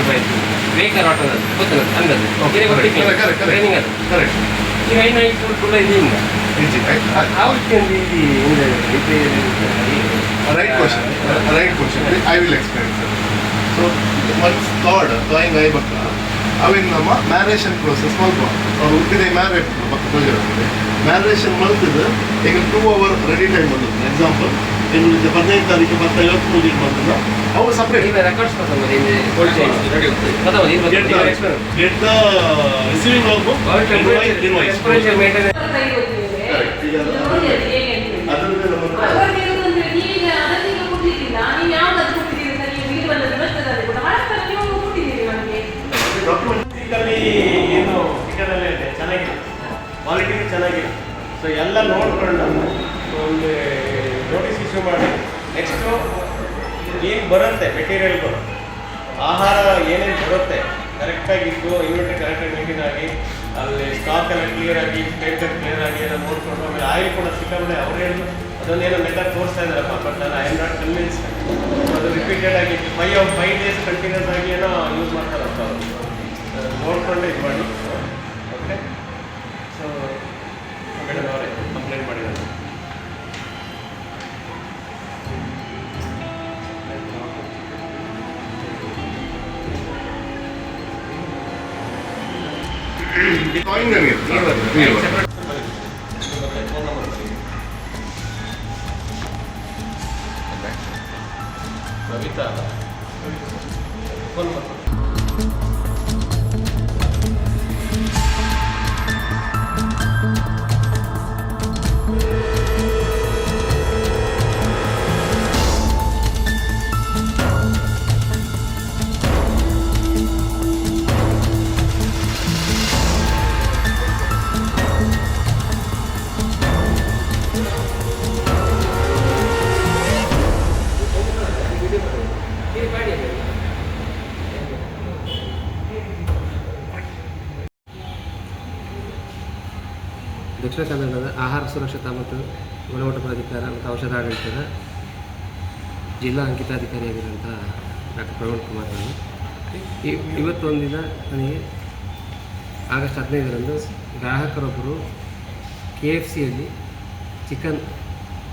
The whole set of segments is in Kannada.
ರೂಪಾಯಿ ಬೇಕಾದ್ರೆ ಆಟೋದು ಗೊತ್ತಲ್ಲ ಅಂದದ್ದು ಟ್ರೈನಿಂಗ್ ಅದು ಕರೆಕ್ಟ್ ಈಗ ಐನ ಕೂಡ ಇದೆಯಿಂದ right question I will explain sir so ಮನ್ಸ್ ಥಾಯಿಂಗ್ ಐ ಬಕ್ಕ ಅವೇನು ನಮ್ಮ ಮ್ಯಾರೇಷನ್ ಪ್ರೋಸೆಸ್ ಮಲ್ಪುವ ಅವ್ರು ಹುಟ್ಟಿದ ಮ್ಯಾರೇಜ್ ಪಕ್ಕ ತೋಜಿರುತ್ತೆ ಮ್ಯಾರೇಷನ್ ಮಲ್ತಿದ್ದು ಈಗ 2 hour ರೆಡಿ ಟೈಮ್ ಬಂದದ್ದು ಎಕ್ಸಾಂಪಲ್ ಈಗ 15 ತಾರೀಕು 50 ಪೂಜೆ ಮಾಡ್ತದ ಅವು separate records get the receiving album ಏನು ಟಿಕೆಟಲ್ಲೇ ಇದೆ ಚೆನ್ನಾಗಿದೆ ಕ್ವಾಲಿಟಿನೂ ಚೆನ್ನಾಗಿದೆ ಸೊ ಎಲ್ಲ ನೋಡ್ಕೊಂಡು ಒಂದು ನೋಟಿಸ್ ಇಶ್ಯೂ ಮಾಡಿ ನೆಕ್ಸ್ಟು ಏನು ಬರುತ್ತೆ ಮೆಟೀರಿಯಲ್ಗಳು ಆಹಾರ ಏನೇನು ಬರುತ್ತೆ ಕರೆಕ್ಟಾಗಿದ್ದು ಇನ್ವೆಂಟ್ರಿ ಕರೆಕ್ಟಾಗಿ ಮೇಂಟೈನ್ ಆಗಿ ಅಲ್ಲಿ ಸ್ಟಾಕ್ ಎಲ್ಲ ಕ್ಲಿಯರ್ ಆಗಿ ಪೇಪರ್ ಕ್ಲಿಯರ್ ಆಗಿ ಎಲ್ಲ ನೋಡಿಕೊಂಡು ಆಮೇಲೆ ಆಯಿಲ್ ಕೂಡ ಸಿಕ್ಕಾಬಿಟ್ಟೆ ಅವ್ರು ಹೇಳಿದ್ರು ಅದನ್ನೇನೋ ಮೆಥಡ್ ತೋರಿಸ್ತಾ ಇದ್ದಾರಪ್ಪ ಬಟ್ ನಾನು ಐ ಆಮ್ ನಾಟ್ ಕನ್ವಿನ್ಸ್ ಅದು ರಿಪೀಟೆಡ್ ಆಗಿ 5 days ಕಂಟಿನ್ಯೂಸ್ ಆಗಿ ಏನೋ ಯೂಸ್ ಮಾಡ್ತಾರಪ್ಪ ಅವರು ನೋಡಿಕೊಂಡು ಇದು ಮಾಡಿ ಓಕೆ ಸೊ ಮೇಡಮ್ ಅವರೇ ಕಂಪ್ಲೇಂಟ್ ಮಾಡಿದ್ದಾರೆ phone number Kavita phone number ದಕ್ಷಿಣ ಕನ್ನಡದ ಆಹಾರ ಸುರಕ್ಷತಾ ಮತ್ತು ಗುಣಮಟ್ಟ ಪ್ರಾಧಿಕಾರ ಮತ್ತು ಔಷಧಾಡಳಿತದ ಜಿಲ್ಲಾ ಅಂಕಿತಾಧಿಕಾರಿಯಾಗಿರುವಂಥ ಡಾಕ್ಟರ್ ಪ್ರವೀಣ್ ಕುಮಾರ್ ಅವರು ಇವತ್ತೊಂದಿನ ನನಗೆ ಆಗಸ್ಟ್ 15ರಂದು ಗ್ರಾಹಕರೊಬ್ಬರು KFCಯಲ್ಲಿ ಚಿಕನ್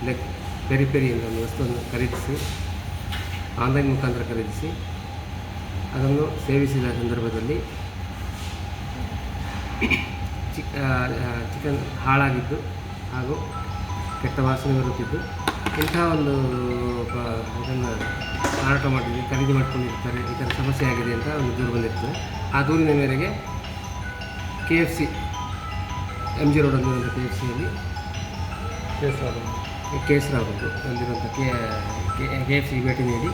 ಲೆಗ್ ಪೆರಿ ಪೆರಿ ಎಂಬ ಒಂದು ವಸ್ತುವನ್ನು ಖರೀದಿಸಿ ಆನ್ಲೈನ್ ಮುಖಾಂತರ ಖರೀದಿಸಿ ಅದನ್ನು ಸೇವಿಸಿದ ಸಂದರ್ಭದಲ್ಲಿ ಚಿಕನ್ ಹಾಳಾಗಿದ್ದು ಹಾಗೂ ಕೆಟ್ಟ ವಾಸನೆ ಬರುತ್ತಿದ್ದು ಇಂಥ ಒಂದು ಇದನ್ನು ಮಾರಾಟ ಮಾಡಿದ್ದು ಖರೀದಿ ಮಾಡ್ಕೊಂಡಿರ್ತಾರೆ ಈ ಥರ ಸಮಸ್ಯೆ ಆಗಿದೆ ಅಂತ ಒಂದು ದೂರು ಬಂದಿರ್ತದೆ. ಆ ದೂರಿನ ಮೇರೆಗೆ KFC MG ರೋಡಲ್ಲಿರುವಂಥ KFCಯಲ್ಲಿ ಕೇಸರಾಬಂದು ಅಲ್ಲಿರುವಂಥ KFCಗೆ ಭೇಟಿ ನೀಡಿ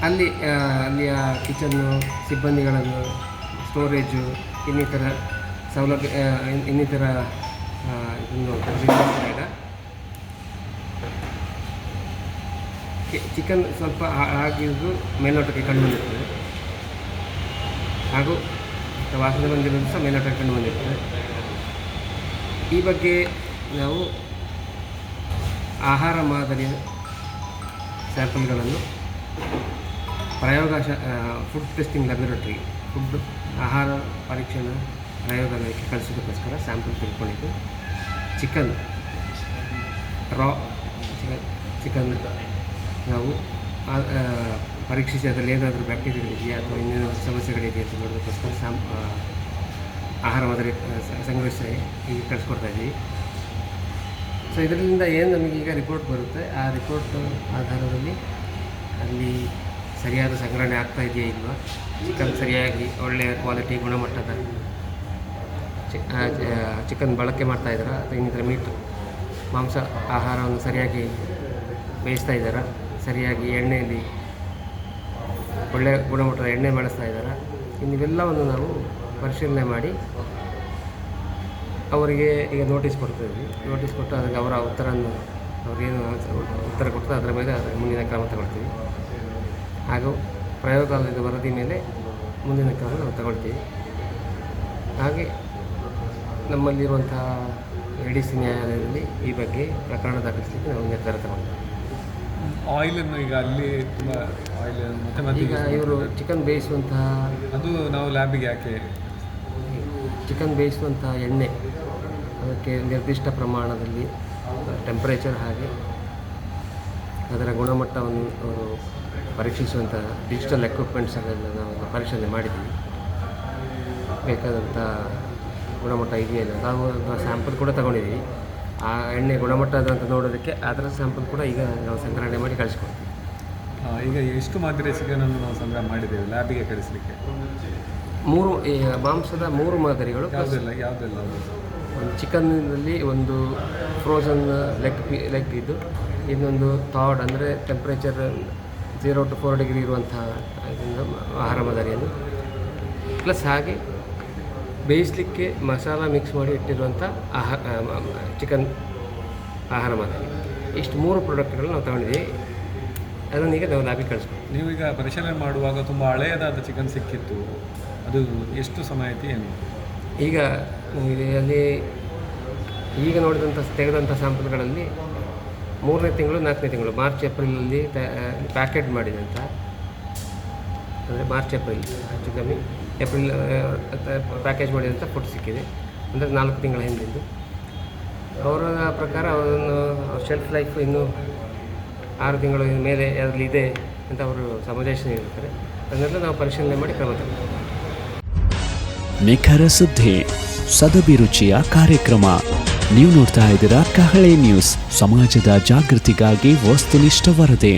ಅಲ್ಲಿಯ ಕಿಚನ್ನು ಸಿಬ್ಬಂದಿಗಳನ್ನು ಸ್ಟೋರೇಜು ಇನ್ನಿತರ ಸೌಲಭ್ಯ ಇನ್ನಿತರ ಇದನ್ನು ಪರಿಶೀಲಿಸಿದಾಗ ಚಿಕನ್ ಸ್ವಲ್ಪ ಆಗಿದ್ದು ಮೇಲ್ನೋಟಕ್ಕೆ ಕಂಡು ಬಂದಿರ್ತದೆ ಹಾಗೂ ವಾಸನೆ ಬಂದಿರೋದು ಸಹ ಮೇಲ್ನೋಟಕ್ಕೆ ಕಂಡು ಬಂದಿರ್ತದೆ. ಈ ಬಗ್ಗೆ ನಾವು ಆಹಾರ ಮಾದರಿಯ ಸ್ಯಾಂಪಲ್ಗಳನ್ನು ಫುಡ್ ಟೆಸ್ಟಿಂಗ್ ಲ್ಯಾಬೊರೇಟರಿ ಆಹಾರ ಪರೀಕ್ಷಣಾ ಪ್ರಯೋಗಾಲಯಕ್ಕೆ ಕಳಿಸೋದಕ್ಕೋಸ್ಕರ ಸ್ಯಾಂಪಲ್ ತಿಳ್ಕೊಂಡಿದ್ದು ಚಿಕನ್ ನಾವು ಪರೀಕ್ಷಿಸಿ ಅದರಲ್ಲಿ ಏನಾದರೂ ಬ್ಯಾಕ್ಟೀರಿಯಾಗಳಿದೆಯಾ ಅಥವಾ ಇನ್ನೇನು ಸಮಸ್ಯೆಗಳಿದೆಯಾ ಅಂತ ನೋಡೋದಕ್ಕೋಸ್ಕರ ಆಹಾರ ಮಾದರಿ ಸಂಗ್ರಹಿಸಿ ಈಗ ಕಳಿಸ್ಕೊಡ್ತಾ ಇದ್ದೀವಿ. ಸೊ ಇದರಿಂದ ಏನು ನಮಗೀಗ ರಿಪೋರ್ಟ್ ಬರುತ್ತೆ ಆ ರಿಪೋರ್ಟ್ ಆಧಾರದಲ್ಲಿ ಅಲ್ಲಿ ಸರಿಯಾದ ಸಂಗ್ರಹಣೆ ಆಗ್ತಾ ಇದೆಯಾ ಇಲ್ವಾ, ಚಿಕನ್ ಸರಿಯಾಗಿ ಒಳ್ಳೆಯ ಕ್ವಾಲಿಟಿ ಗುಣಮಟ್ಟದ ಚಿಕನ್ ಬಳಕೆ ಮಾಡ್ತಾ ಇದ್ದಾರಾ ಅಥವಾ ಇನ್ನಿತರ ಮಾಂಸ ಆಹಾರವನ್ನು ಸರಿಯಾಗಿ ಬೇಯಿಸ್ತಾ ಇದ್ದಾರಾ, ಸರಿಯಾಗಿ ಎಣ್ಣೆಯಲ್ಲಿ ಒಳ್ಳೆಯ ಗುಣಮಟ್ಟದ ಎಣ್ಣೆ ಬಳಸ್ತಾ ಇದ್ದಾರಾ, ಇನ್ನಿವೆಲ್ಲವನ್ನು ನಾವು ಪರಿಶೀಲನೆ ಮಾಡಿ ಅವರಿಗೆ ಈಗ ನೋಟಿಸ್ ಕೊಡ್ತಾಯಿದ್ವಿ. ನೋಟಿಸ್ ಕೊಟ್ಟು ಅದಕ್ಕೆ ಅವರ ಅವ್ರೇನು ಉತ್ತರ ಕೊಡ್ತಾರೆ ಅದರ ಮೇಲೆ ಮುಂದಿನ ಕ್ರಮ ತಗೊಳ್ತೀವಿ. ಹಾಗೂ ಪ್ರಯೋಗಾಲಯದ ವರದಿ ಮೇಲೆ ಮುಂದಿನ ಕ್ರಮ ನಾವು ತಗೊಳ್ತೀವಿ. ಹಾಗೆ ನಮ್ಮಲ್ಲಿರುವಂತಹ ADC ನ್ಯಾಯಾಲಯದಲ್ಲಿ ಈ ಬಗ್ಗೆ ಪ್ರಕರಣ ದಾಖಲಿಸಲಿಕ್ಕೆ ನಾವು ನಿರ್ಧಾರ ತಗೊಂಡಿದ್ದೀವಿ. ಆಯಿಲನ್ನು ಈಗ ಅಲ್ಲಿ ತುಂಬ ಆಯಿಲ್ ಮತ್ತೆ ಈಗ ಇವರು ಚಿಕನ್ ಬೇಯಿಸುವಂತಹ ಅದು ನಾವು ಲ್ಯಾಬಿಗೆ ಯಾಕೆ ಚಿಕನ್ ಬೇಯಿಸುವಂತಹ ಎಣ್ಣೆ ಅದಕ್ಕೆ ನಿರ್ದಿಷ್ಟ ಪ್ರಮಾಣದಲ್ಲಿ ಟೆಂಪರೇಚರ್ ಹಾಗೆ ಅದರ ಗುಣಮಟ್ಟವನ್ನು ಅವರು ಪರೀಕ್ಷಿಸುವಂತಹ ಡಿಜಿಟಲ್ ಎಕ್ವಿಪ್ಮೆಂಟ್ಸನ್ನೆಲ್ಲ ನಾವು ಪರಿಶೀಲನೆ ಮಾಡಿದ್ದೀವಿ. ಬೇಕಾದಂಥ ಗುಣಮಟ್ಟ ಇದೆಯಲ್ಲ ನಾವು ಸ್ಯಾಂಪಲ್ ಕೂಡ ತಗೊಂಡಿದ್ದೀವಿ. ಆ ಎಣ್ಣೆ ಗುಣಮಟ್ಟ ಅಂತ ನೋಡೋದಕ್ಕೆ ಅದರ ಸ್ಯಾಂಪಲ್ ಕೂಡ ಈಗ ನಾವು ಸಂಗ್ರಹಣೆ ಮಾಡಿ ಕಳಿಸ್ಕೊಡ್ತೀವಿ. ಈಗ ಎಷ್ಟು ಮಾದರಿ ಚಿಕನನ್ನು ನಾವು ಸಂಗ್ರಹ ಮಾಡಿದ್ದೇವೆ ಲ್ಯಾಬಿಗೆ ಕಳಿಸಲಿಕ್ಕೆ? ಮಾಂಸದ 3 ಮಾದರಿಗಳು. ಯಾವುದೆಲ್ಲ ಒಂದು ಚಿಕನ್ನಲ್ಲಿ ಒಂದು ಫ್ರೋಝನ್ ಲೆಗ್ ಇದ್ದು, ಇನ್ನೊಂದು ಥಾಡ್ ಅಂದರೆ ಟೆಂಪ್ರೇಚರ್ 0 to 4 ಡಿಗ್ರಿ ಇರುವಂತಹ ಆಹಾರ ಮಾದರಿಯನ್ನು, ಪ್ಲಸ್ ಹಾಗೆ ಬೇಯಿಸಲಿಕ್ಕೆ ಮಸಾಲ ಮಿಕ್ಸ್ ಮಾಡಿ ಇಟ್ಟಿರುವಂಥ ಚಿಕನ್ ಆಹಾರ ಮಾದರಿ. ಇಷ್ಟು 3 ಪ್ರಾಡಕ್ಟ್ಗಳು ನಾವು ತಗೊಂಡಿದ್ದೀವಿ. ಅದನ್ನೀಗ ನಾವು ಲ್ಯಾಬಿಗೆ ಕಳಿಸ್ತೀವಿ. ನೀವೀಗ ಪರಿಶೀಲನೆ ಮಾಡುವಾಗ ತುಂಬ ಹಳೆಯದಾದ ಚಿಕನ್ ಸಿಕ್ಕಿತ್ತು, ಅದು ಎಷ್ಟು ಸಮಯ ಆಯಿತು ಏನು? ಈಗ ಅಲ್ಲಿ ಈಗ ತೆಗೆದಂಥ ಸ್ಯಾಂಪಲ್ಗಳಲ್ಲಿ 3ನೇ ತಿಂಗಳು 4ನೇ ತಿಂಗಳು ಮಾರ್ಚ್ ಏಪ್ರಿಲಲ್ಲಿ ಪ್ಯಾಕೆಟ್ ಮಾಡಿದಂಥ, ಅಂದರೆ ಮಾರ್ಚ್ ಏಪ್ರಿಲ್ ಹೆಚ್ಚು ಕಮ್ಮಿ ಏಪ್ರಿಲ್ ಪ್ಯಾಕೇಜ್ ಮಾಡಿದಂಥ ಫುಡ್ ಸಿಕ್ಕಿದೆ. ಅಂದರೆ 4 ತಿಂಗಳ ಹಿಂದಿಂದು. ಅವರ ಪ್ರಕಾರ ಅವರನ್ನು ಶೆಲ್ಫ್ ಲೈಫ್ ಇನ್ನೂ 6 ತಿಂಗಳ ಮೇಲೆ ಅದರಲ್ಲಿ ಇದೆ ಅಂತ ಅವರು ಸಮಜಾಯಿಷಿ ನೀಡುತ್ತಾರೆ. ಅದನ್ನೆಲ್ಲ ನಾವು ಪರಿಶೀಲನೆ ಮಾಡಿ ಕ್ರಮ ತಗೊಳ್ತೀವಿ. ನಿಖರ ಸುದ್ದಿ, ಸದಭಿರುಚಿಯ ಕಾರ್ಯಕ್ರಮ. ನೀವು ನೋಡ್ತಾ ಇದ್ದೀರಾ ಕಹಳೆ ನ್ಯೂಸ್, ಸಮಾಜದ ಜಾಗೃತಿಗಾಗಿ ವಸ್ತುನಿಷ್ಠ ವರದಿ.